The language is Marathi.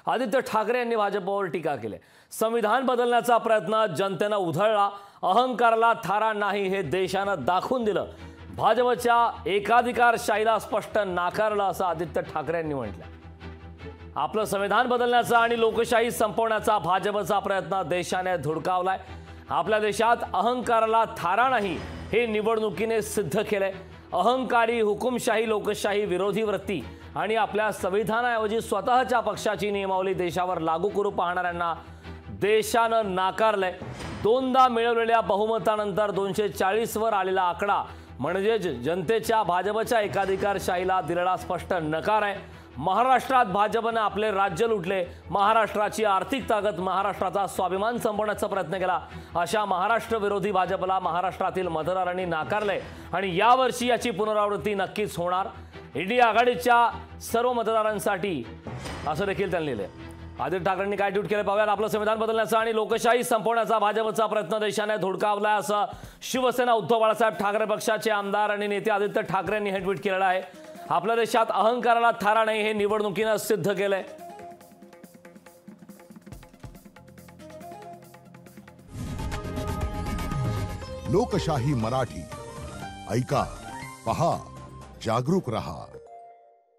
आदित्य ठाकरे यांनी भाजपवर टीका केली। संविधान बदलण्याचा प्रयत्न जनतेने उधळला, अहंकाराला थारा नाही हे देशानं दाखवून दिलं, भाजपच्या एकाधिकारशाहीला स्पष्ट नाकारलं असं आदित्य ठाकरे यांनी म्हटलं। आपलं संविधान बदलण्याचा आणि लोकशाही संपवण्याचा भाजपचा प्रयत्न देशाने धुडकावलाय। आपल्या देशात अहंकाराला थारा नाही हे निवडणुकीने सिद्ध केलंय। अहंकारी, हुकुमशाही, लोकशाही विरोधी वृत्ती आणि आपल्या संविधानाऐवजी स्वतःच्या पक्षाची नियमावली देशावर लागू करू पाहणाऱ्यांना देशानं नाकारलंय। दोनदा मिळवलेल्या बहुमतानंतर 240 वर आलेला आकडा म्हणजे जनतेच्या भाजपच्या एकाधिकारशाहीला दिलेला स्पष्ट नकार आहे। महाराष्ट्रात भाजपने आपले राज्य लुटले, महाराष्ट्राची आर्थिक ताकद, महाराष्ट्राचा स्वाभिमान संपवण्याचा प्रयत्न केला, अशा महाराष्ट्र विरोधी भाजपला महाराष्ट्रातील मतदारांनी नाकारले आणि यावर्षी याची पुनरावृत्ती नक्कीच होणार। इंडिया आघाडीच्या सर्व मतदारांसाठी असं देखील त्यांनी लिहिलंय। आदित्य ठाकरेंनी काय ट्विट केलं पाहूयात। आपलं संविधान बदलण्याचा आणि लोकशाही संपवण्याचा भाजपचा प्रयत्न देशाने धुडकावलाय असं शिवसेना उद्धव बाळासाहेब ठाकरे पक्षाचे आमदार आणि नेते आदित्य ठाकरे यांनी हे ट्विट केलेलं आहे। आपल्या देशात अहंकाराला थारा नाही हे निवडणुकीने सिद्ध केलंय। लोकशाही मराठी ऐका, पहा, जागरूक रहा।